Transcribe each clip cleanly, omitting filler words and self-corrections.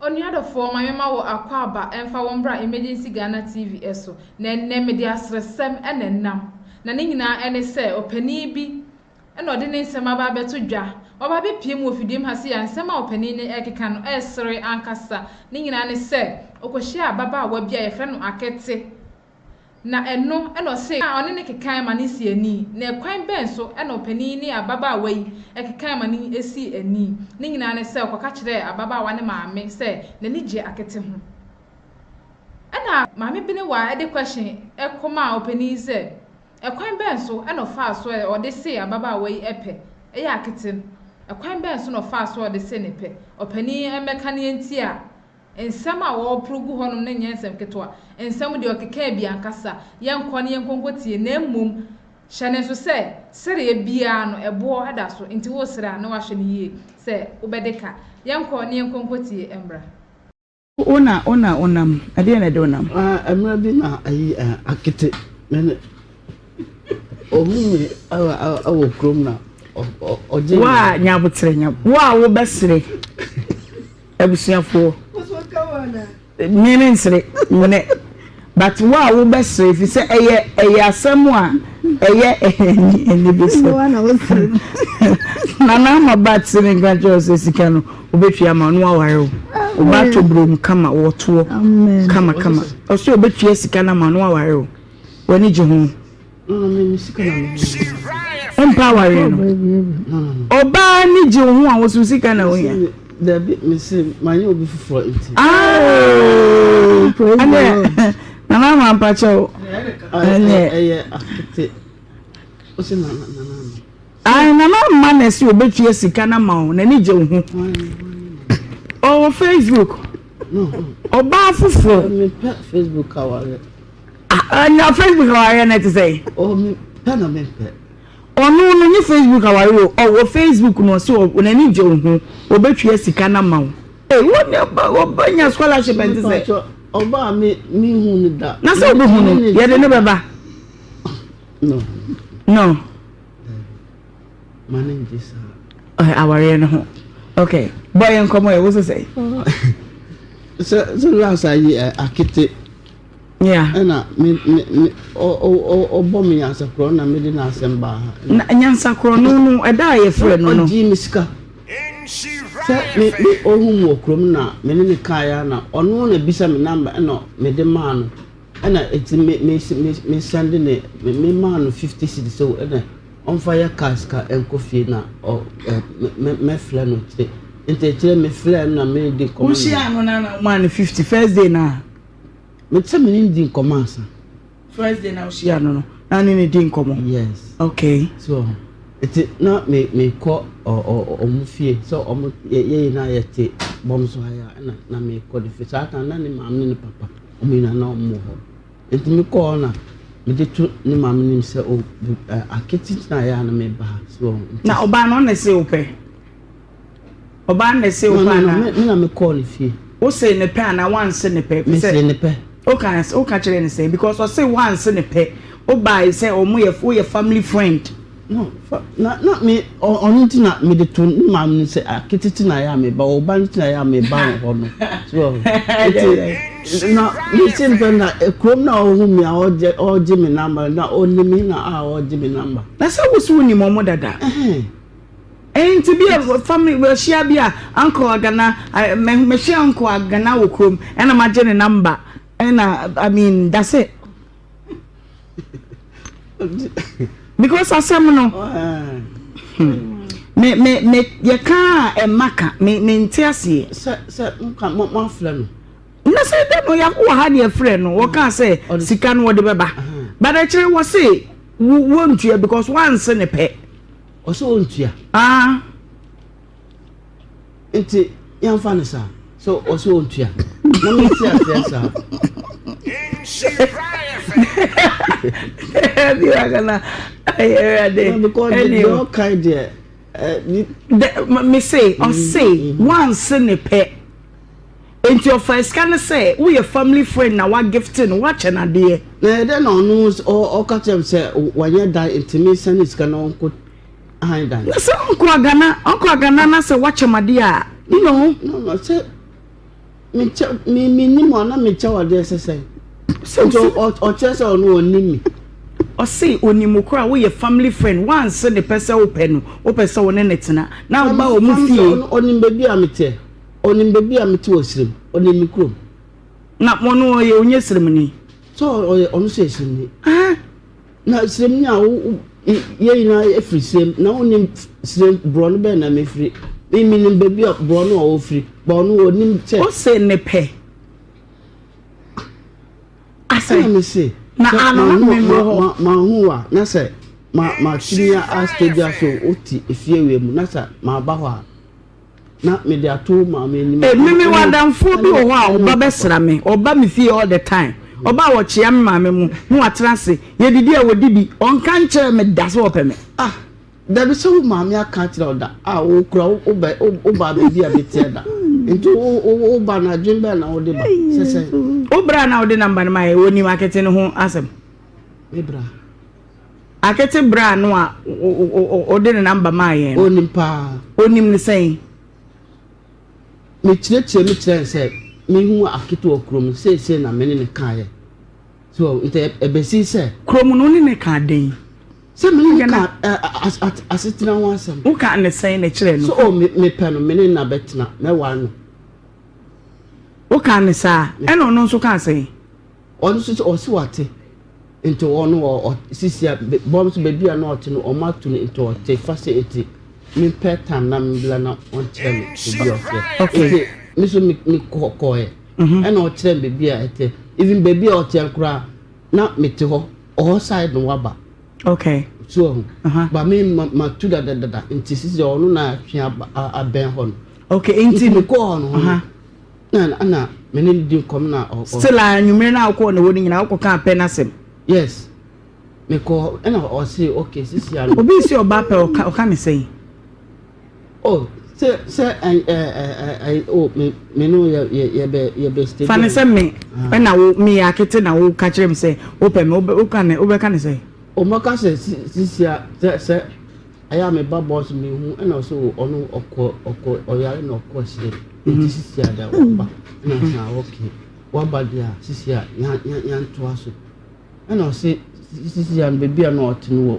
On the other form, my mamma will acquire and for one bra emergency Ghana TV eso. Nen media sem and nam. Nanina and say or penny be and ordinary some about better jar. Or baby pim with him has and some or penny ekan sorry ankasa. Ningina and say, Okoshia baba will be a friend of Akete. Na eno eno say oni ne kekan mani si ani na kwan ben so eno pani ni ababa wai ekekan mani esi ani ni nyina ne say kwaka kire ababa wa ne maame say na ni je akete ho ana maame bi ne wa e question ekoma opani say ekwan ben so eno fa so o de say ababa wai epe e ya akete ekwan ben so no fa so o de say ne pe opani emeka ne nti a ensama wo progu honom na nyensem ketwa ensam de okeka bia nkasa yenkɔ ne yenkonkotie na mmom hyane so sɛ sere bia no ebo ada so nti wo sere na wahwe ne yie sɛ wobedeka yenkɔ ne yenkonkotie embra onam ade na de onam emra bi na ayi akete men ohumi awo krom na oje wa nyabotre nyab wa wo besere abusuafo nyene nsere nyene but wa wo besere fi se eye asem a eye eni beso na ma batsere nganjo se sika no obetua ma no aware o obato brom kama woto kama o se obetua sika na ma no aware o wani je ho me sika na empower no oba ni je ho a wo sika na wo ya there be me say many obi for it na ma pacho akete o se na na ma na si obetua sika na ma o na ni je ho o Facebook no oba fufo me Facebook aware na Facebook aware na to say o me na me onu no ni Facebook aware o Facebook no so na ni je ho obetua sika na ma o woni oba nya scholarship and say oba me hu ni da na so obo hu ni ye de ne beba no manage this aware no ho okay boy en komo e wo say so last ayi akete yeah na me obo me yansa kro na me de na asemba na nyansa kro no e da ye frɛ no ji misika me ohun wo krom na me ne kaya na ono na bisa me number na me de ma no na eti me send ne me ma no 50 cedis so na on fire kaska enkofie na me fla no te ente me fla na me de command wo share no na man 50 first day na me tell me in din commence first day na wo share no na ni din komo yes okay so it na me call omufie so omu ye na yete bom so haya na me call the face ata na ni mam ni papa omu na omu ho enti me call na me de tu ni mam ni se o aketi na ya na me ba so na oba no na se ope oba na se opa na me na me call ni fie o say ne pe na wan se ne pe me say ne pe o ka kire ne say because o say wan se ne pe o ba say omu ye family friend no not me on na me de to mam ni say aketi na ya me ba oba ni na ya me ba ho no so na me tin pe na krom na o hu me o je me number na o ni me na o je me number na say wo su ni momo dada to be a family will share bia uncle agana me share uncle agana wo krom and ma je ne number and I mean that's it because asem no me ye ka e maka me ntiase se mo fla no na say that no ya wo ha de frɛ no wo ka say sika no wo de beba but actually wo say wo ntua because once ne pe o so ontua enti yan fa ne sa so o so ontua na me tia sa me say or say once ne pe into your first can say we your family friend na what gifting watch na dey na dey no no o catch them say wanya die intimation is can uncle hide die so uncle agana na say watch ma dey no say me ni mo na me cha wade sese so o chese onu oni mi o say onimokura wo ye family friend once the person open no person won ne tena na ba o mu fie onim baby amete osrim onim krom na mo no ye onye srim ni so onu se srim ni na srim ni a ye na efri srim na onim srim bro no be na me free me nim baby bro no o free ba onu onim che o say ne pe asa me say na ano ma huwa na say ma chinia a stage so oti efie we mu na say ma ba ho a na me dey ato ma me ni me wadamfo bi ho a oba besra me oba me fie all the time oba wo chia me ma me mu no atrase ye didi a wodi bi on kan kire me da so ope me da bi so ma me aka kire oda o kura o ba bi a betie da nti o ba na dwembe na o de ba sese o bra na o de number na e woni market no ho asem e bra akete bra no a o de number ma ye onim pa onim ni sei me kire se me hu aketo okrom se na me ne kan so nte ebesi se krom no ne kan den se me ne kan asetina wan asem wo kan ne sei na kire no so me pe no me ne na betina me wa no wo kan ne sa e no no so kan sei onu so o si wate into onu sisia bombs baby na o te no o ma to no into o te fase eti me petan na me bla na on chere baby okay me so me kokoe and o chere baby ete even baby o te ankura na me te ho o side no waba okay so ba me ma tu da into sisia onu na twa aben ho no okay into me ko no na me ne di kom na still anwumre na akọ na woni nyina akọ kan pe na sem yes me ko and o say okay sisia no obi si oba pe o ka me say oh say me no ye be stage fane say me na wo me akete na wo ka kire me say o pe me o ka ne say o maka say sisia say aya me ba boss me hu and also onu okọ oyare na okọ sire sisia da ba na say okay wa ba dia sisia yan to aso and o say sisia baby na otinu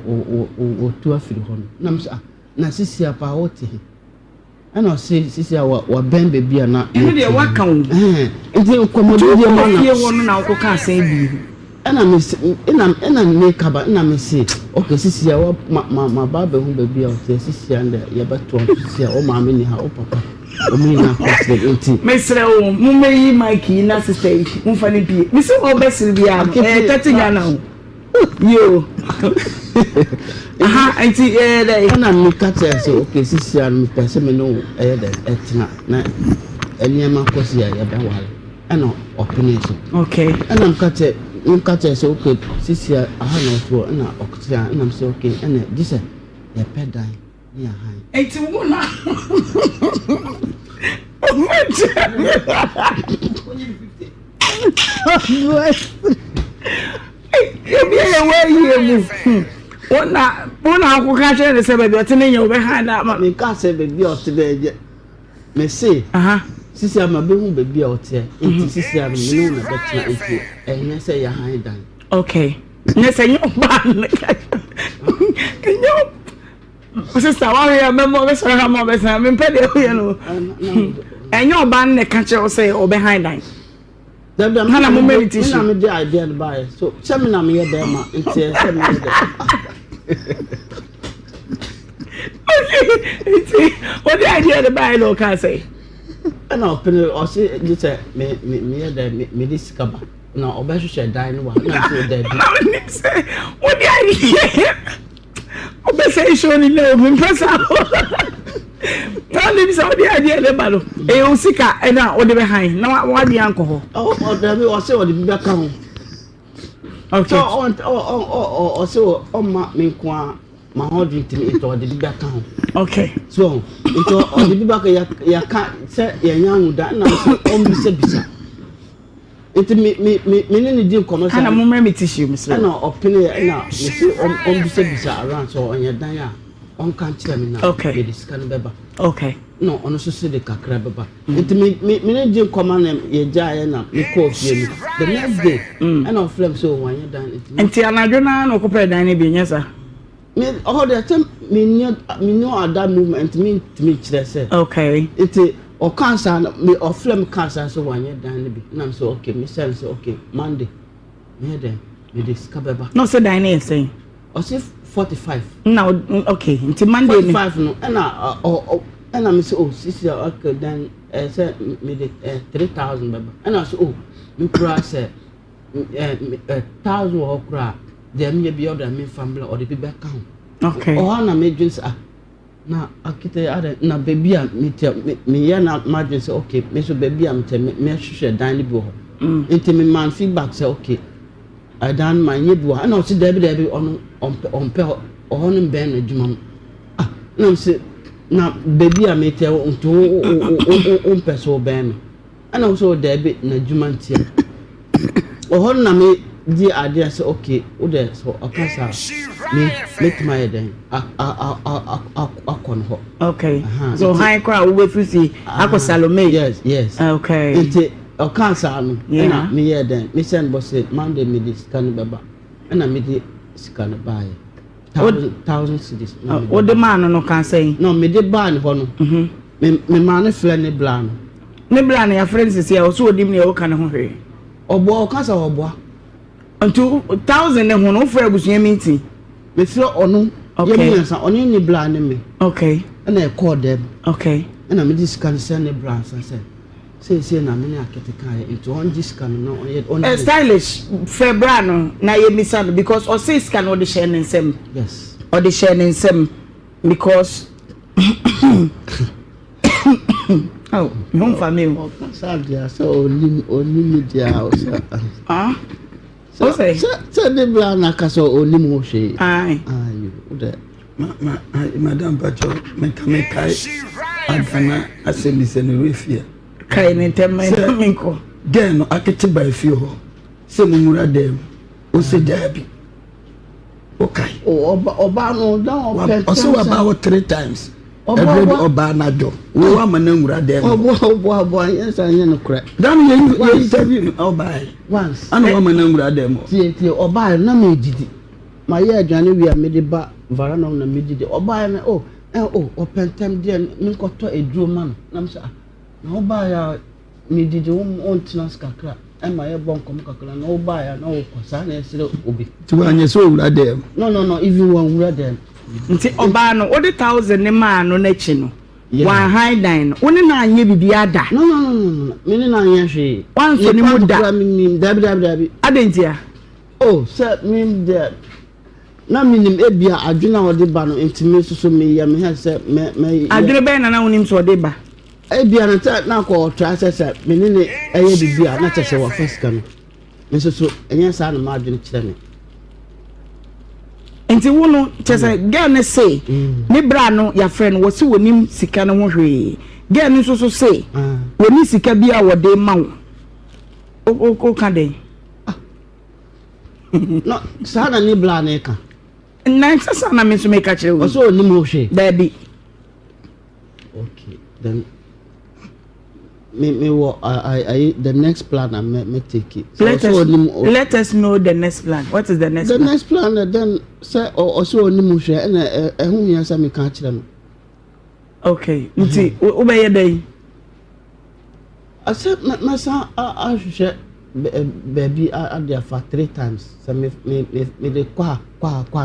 o to afiri ho na me say na sisia pa ote and o say sisia wa ben baby na e dey waka wo nti komodi dey ma na fie wonu na okọ ka say bi ena me kaba ena me say okay sisia wa ma ba be hu baby ote sisia nda ye ba to sisia o ma me ni ha o papa o me na ko nti mesre wo mu meyi Mikey na sister mu fa ni bi mi se o be sir bi a tatinya na o yo anti dey na me kata say okay sisia me pese me no dey etina na eniema kosia ye be wale ana opinion okay ana mkata say okay sisia aha na to na okutia na say okay ana dise ye pedai ni aha enti wo na Wona akuka chere se baby otene nya obe ha da ma me ka se baby otene je me say sisi ama be hu baby ote enti sisi ama me no na betina enti enye se ya han dan okay ne se nyo ba nyo sister wa ya memo be so ha mo be sa me pede o no enyo ba ne ka chere se obe ha dan Dabda na mo meditation na me dey idea the buy so chemi na me ye dey ma enti se me okay what the idea the buy no can say na open o say just me ye dey me dis kaba na oba hwehwe dan no wa na so dey bi what the idea oba say show ni le me pesa Tell him the idea the balo. E o sika e na o de be han na wa de anko ho. O da be o se o de bi ka ho. Okay. O se o ma me kwa ma ho drink me to de bi ka ho. Okay. So, into o de bi ka ya ka se ya nyanwu da na so o mi se bisa. Iti me ni di commercial. Ana mo me tissue Mr. Na opinion na me se o bisa around so on your dan ya on kan kire me na okay. Me discuss beba. Okay. no ono so se de kakra baba enti me je command ye jaye na me call fie the next day and of flame so wanye dan enti anadwo na no kopre dan ne bi nyesa me all the time me no that movement me kire say okay enti o cancer me of flame cancer so wanye dan ne bi na so okay me say okay Monday me then me discover baba no say dan ne say o say 45 now okay until Monday 45 no and I say, oh, sister, okay, then say me the 3,000 baba. And I say, oh, me cry say 1,000 or cry. Then me be other me family or the people count. Okay. Oh, na me drinks na akite other na baby me ya na margin say okay, me so baby am tell me share dan li bo. Into me man feedback say okay. I done my neighbor. And I say Debbie on pe on ben adwuma. Ah, no say na baby a mete onto on person ben and also Debbie na adwuma ntia. Ohon na me di ade say okay, wo there so okasa me make my den akon ho. Okay. So high crowd we fusi akọ Salome. Yes. Okay. Enti okansa no na me ye den me send boss Monday me dis kan baba na me di scan buy 1,000 cedis. What the man no can say? No, me de ban ho no. Me man fle ne blan. Ne blan ya friends is here so odim ne o kan ho hwe. Obo o kan sa obo. Unto 1,000 ne ho no for abusuan meeting. Me fle ono. Okay. Ye me sa ono ne blan ne me. Okay. Na e call them. Okay. Na me di scan send ne blan sa say na me ne akete kan into on this scan no on stylish febrano na ye misano because o say scan o de share nsem. Yes. Or the sharing some because oh, home family. Sadia so only media house. Ah, so say the plan akaso only mo she. Aye. You there. Madam Pacho, make kai Adfana assembly senurefia. Kai ne temmenko. Then no akete by few ho. Se mumura dem. O se dabi. Okay. Oh, Oba no down. Also about 3 times. Oba na jo. We wa manangura dem. Oba yes anya no kra. Dan you interview Oba. Once. Ana wa manangura dem. Tie Oba na me didi. Ma ye adwane wi a me de ba vara na me didi. Oba na opentem dia me nkoto eduro man. Na me say na Oba ya me didi on tenants kakra. Emma ye bon kom kakra na Oba ya na okosa na esire obi. Ti wa anye so wura dem. No, even one wura dem. Nti Oba no o de 1,000 ne ma no na chi no. One high dine. Oni na anye bibia da. No. Me ni na anye hwe. Wan so ni mu da. Dabi. Adentia. Oh, sir, me there. Na minim ebia adwena wode ba no ntime so me ya me ha se me adwene be na wonim so wode ba ebia na ta na ko tra se me ne eye bibia na chese wa first kan me so enya sa na ma adwene kire me enti wono chese girl ne say me bra no ya friend wo si wonim sika no ho hwe girl ne so say woni sika bia wode ma wo o ka den no sa na ni bla na ka na sasa na me so make a kire wo so ni mo hwe baby okay then me I the next plan I me take it so let us know the next plan. What is the next plan? The next plan then say also ni mo hwe na ehun ya sa me ka kire no okay nti wo be ye dey accept na sa a hwe baby I there for 3 times so me de kwa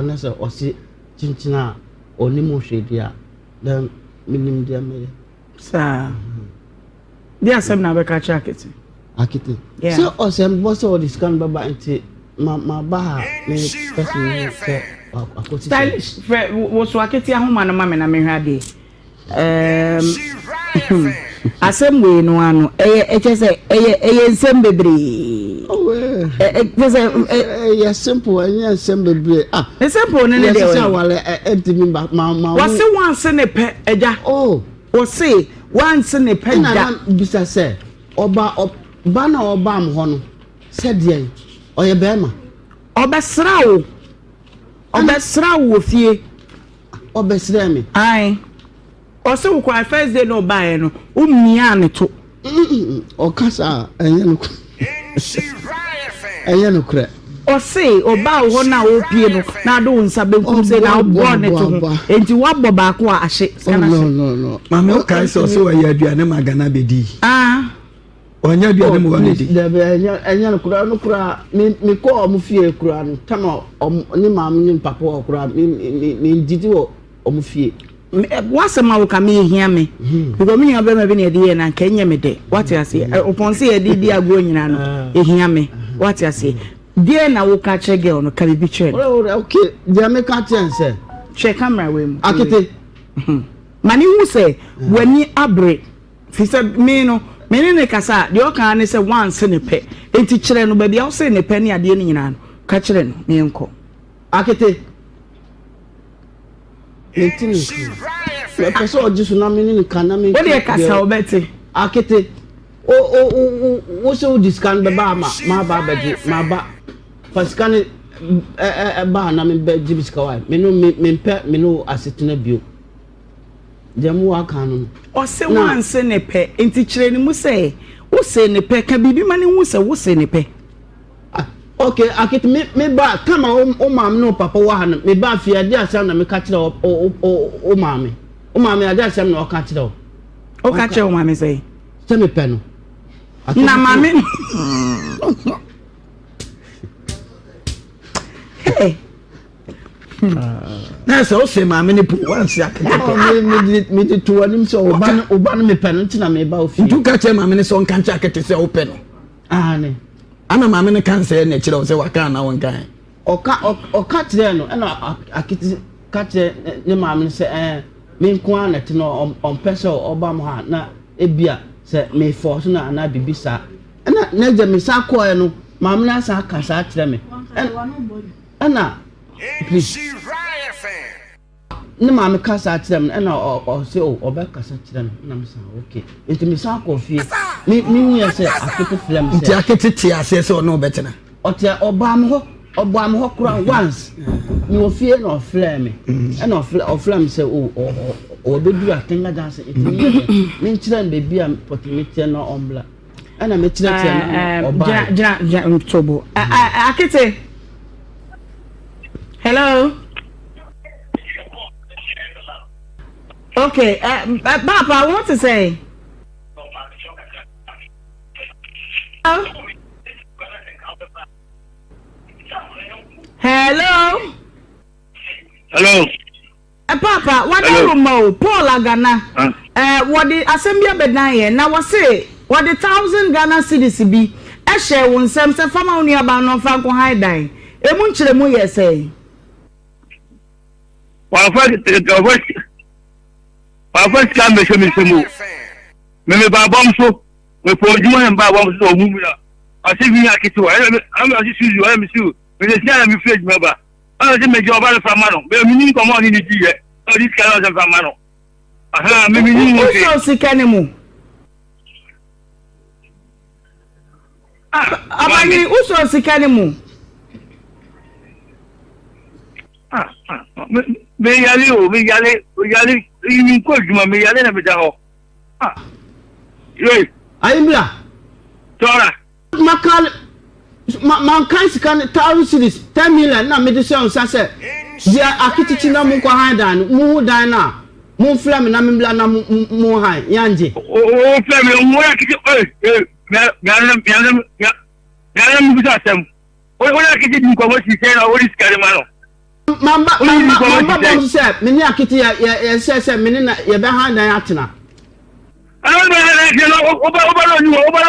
na so osi chinchina oni mo hwe dia then minim dia me sa dia sem na be ka chaketi akiti so osem boss all this can baba enti ma ba me person say akoti stylish wo so aketi ahoma no ma me na me hwa de asem we no ano say eye nsem bebre yes simple and yes simple bebre simple ne de say wale edimi ma wase wanse ne pe eja wase wanse ne pe ja bisa say oba na oba am ho no se de oye bema obesra wo fie obesra me ai Ose wo kwa first day no buy no. Umia ne to. Okasa enye no. Enye no kra. Ose oba wo na wo pie no na do nsa benkum se na wo ne to. Enti wo abọ ba ko a ahye. No. Mama o kai so wa ya aduane magana bedi. Onya aduane mo wa bedi. Enye no kra me ko omo fie kra no tama ni mam ni papa o kra me ndidi wo omo fie. Wasema wo ka me hia me. Because me hia be ma be na de na ka nya me de. What you say? Oponse ye di agro nyina no. Ehia me. What you say? Dear na wo ka che girl no ka bi che. Okay, dia me ka che nse. Che camera we mu. Akete. Mani hu say wani abre. Fi say me no me ne kasa de o kan ne say once ne pe. Enti kire no ba bia wo say ne pe ne ade ne nyina no. Ka kire no me enko. Akete. Etini. Le person o jisu na me ni kana me. Wo de kasa obeti. Akete. O so discount be ba ma ba beji ma ba. Paskane ba na me be jibiska wa. Me no me pe me no asetena bio. Jamu aka no. O se once ne pe enti kire ni mu say wo se ne pe ka bibi ma ne hu se wo se ne pe. Okay, akete me ba kama o mam no papa wa han me ba fi ade asam na me ka kire o mame. O mame ade asam na o ka kire o. O ka kire o mame say. Se me pe no. Na mame. Hey. Na so say mame ni pu once akete. Me de to anim so oba no me pe no ntina me ba ofi. Ntu ka kire mame ni so nka ncha akete se o pe no. Ne. Ana mame ne kan say na kire o se waka na won kan. Oka kire no na akete ka kire ne mame se me nko ana te no on pese oba mo ha na ebia se me force na ana bibisa na je me sa ko no mame na sa kasa kire me ana please ne mame kasa kire me na o se oba kasa kire me na me sa okay enti me sa ko fie me hu ya se akete film se nti akete ti ase se no betena ote oba am ho kura once me ofie no flame me na oflame se o be du atenga dance enti me kire me bia opportunity na ombla ana me kire na oba ja tobo akete hello okay Papa, I want to say hello Papa, what do you know? Paul Agana. What the assembly bedan na we say what the 1,000 Ghana cedis be e share won sem se fama oni aba no fa ko high dan. E mu nchire mu ye say. Wa fa ska me se mu. Me ba bom so. Me po juma en ba bom so mu la. Asi bi akiti wa. Am asi suzu wa me su. Me se sia me fridge me ba. I don't make your body from Mano. But we come on in the year. Oh, this cannot have from Mano. Aha, maybe you so sick anymore. Abani, who so sick anymore? Me yale, you could, me yale, and better. I'm blah. Tora. Macal. Man kan sika 1,000 cedis 10 million na me de se on sase dia akitichi na mu kwa handan mu dan na mu flame na me bla na mu han yanje o flame mu akiti ya mu bisa sem o akiti din ko mo si se na o ri skare ma no mamba bo se me ni akiti ya se me ni na ye be handan atena ana be na o ba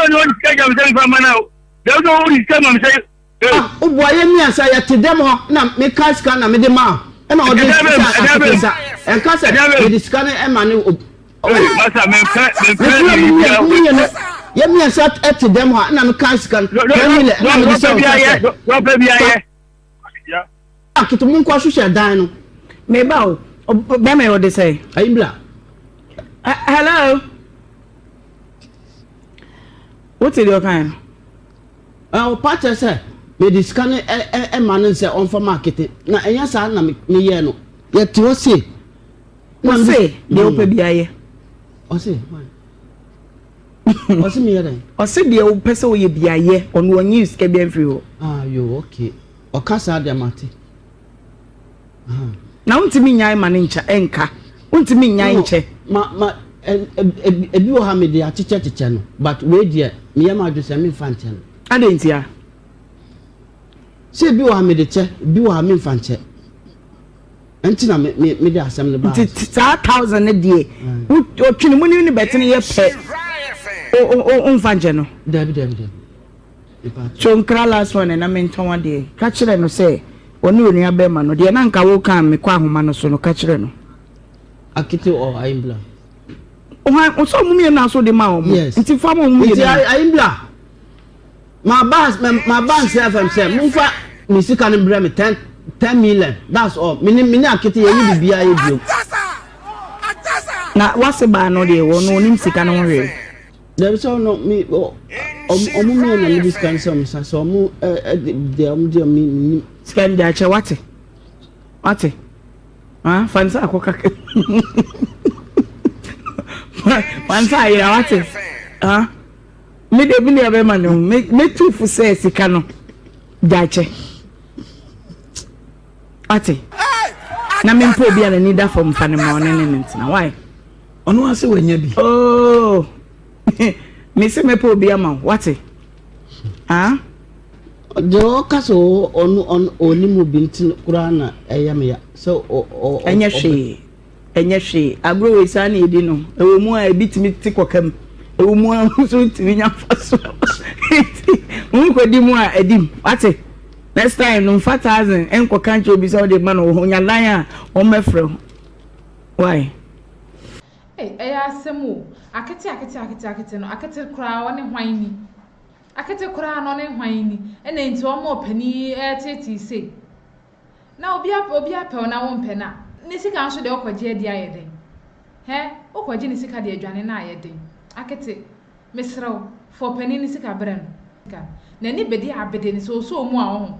no skare jam se fa ma na there's no only time I'm saying oh boy me asa ya te dem ho na me cash can na me de ma e na o de sa e ka se me de scan e ma ne masa me ya me asa e te dem ho na me cash can na me de sa no baby ya akito mun kwa hwehwe dan no me ba o be me o de say ayimbla hello what is your kind o pacha say me di scan e man say on for market na enya sa na me ye no ye ti o se What say? The open BIA. Or say, what's me? Or say the old person will be a year on 1 year scabian free. Ah, you okay? Or Casa de Mati. Now to me, I manincha enka. Want to me, Yanche. You have me the teacher channel, but wait, dear, me am just a infant. I didn't hear. Say, you have me the chair, you have me infant. Until I made the assembly. 1,000 a day. What you money better than your pet? Oh, Fangeno. David. So, last one, and I mean, one day. Catch it and say, or no near Beman, or the Ananka will come, me quam manosono catch it. Akito or Aimbla. Oh, so me now so the mouth. Yes. It's a farm on me. Aimbla. My bank self and say, Mufa, Missy can bring me 10 million. That's all. Mini Akiti, you will be a you. Now, what's the ban or the one no Nimsi can worry? There is all not me or me and this cancer, so more the me scan the what? Ah, fancy a coca. Once I what it? Ah, maybe a man make two for say, Sicano. Dache. What it? Namin Pobia and need that from Fanny morning. Why? On one say when you be. Oh, Miss me Pobia, what it? Ah? The castle on only moving to Kurana, Ayamia. So, and yes, she, I grow a sunny dinner. A woman I beat me tick or come. A woman who's to me up first. Who could do more a dim? What's it? Next time, no 4,000 and country beside the man who your liar or my friend. Why? Hey, I asked some more. I can take crown and whiny. I can take crown on and whiny, and then to a more penny at say. Now be up on our own penna. Nisi can show the awkward jedia day. He, awkward Jenisica dear Johnny and I day. I can take Miss Row for penny Nisica Bren. Nanny Beddy Abedin so more.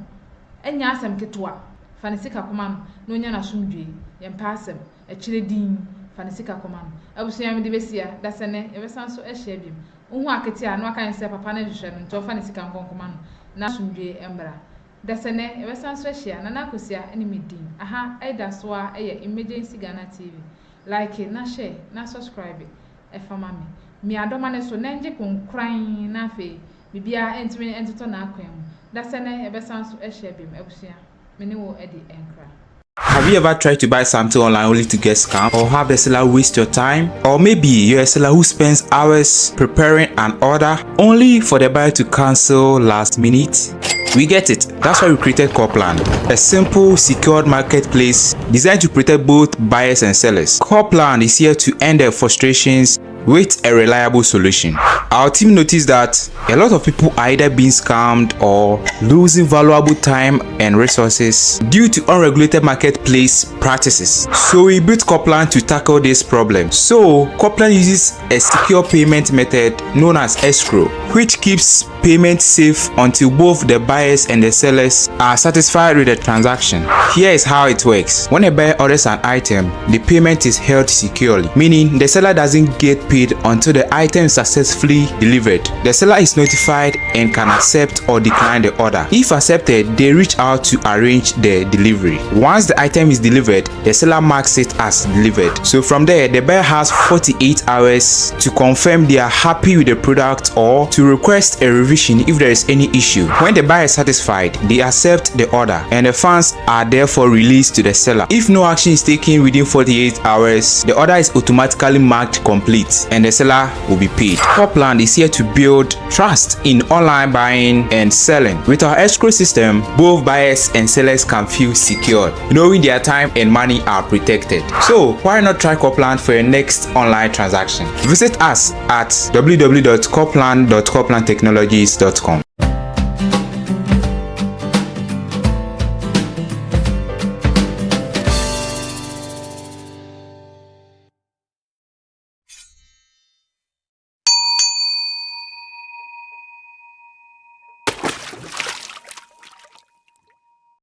And yasam ketua. Fanisika command, no yana sumdri, and pass him, a chili dean, Fanisika command. I will say I'm the Bessia, that's an ever sounds so a shabby. Unwakatia, no kind of step upon a shabby, to Fanisika command, Nasumdri Embra. Dasane ever sounds special, Nana Kusia, enemy dean. Aha, I that's why emergency Ghana TV. Like it, na share, na subscribe it. Famami. Me adomane so nenje kun crying na fe. Bibia entime entoto na akwem. Dasane ever sounds so share bim ebusia. Mene wo edi enkra. Have you ever tried to buy something online only to get scammed, or have the seller waste your time? Or maybe you're a seller who spends hours preparing an order only for the buyer to cancel last minute? We get it. That's why we created Coplan, a simple, secured marketplace designed to protect both buyers and sellers. Coplan is here to end their frustrations with a reliable solution. Our team noticed that a lot of people are either being scammed or losing valuable time and resources due to unregulated marketplace practices. So we built Coplan to tackle this problem. So Coplan uses a secure payment method known as escrow, which keeps payment safe until both the buyers and the sellers are satisfied with the transaction. Here is how it works. When a buyer orders an item, the payment is held securely, meaning the seller doesn't get paid until the item is successfully delivered. The seller is notified and can accept or decline the order. If accepted, they reach out to arrange the delivery. Once the item is delivered, the seller marks it as delivered. So from there, the buyer has 48 hours to confirm they are happy with the product or to request a revision if there is any issue. When the buyer is satisfied, they accept the order and the funds are therefore released to the seller. If no action is taken within 48 hours, the order is automatically marked complete and the seller will be paid. Coplan is here to build trust in online buying and selling. With our escrow system, both buyers and sellers can feel secured, knowing their time and money are protected. So why not try Coplan for your next online transaction? Visit us at www.coplan.coplantechnologies.com.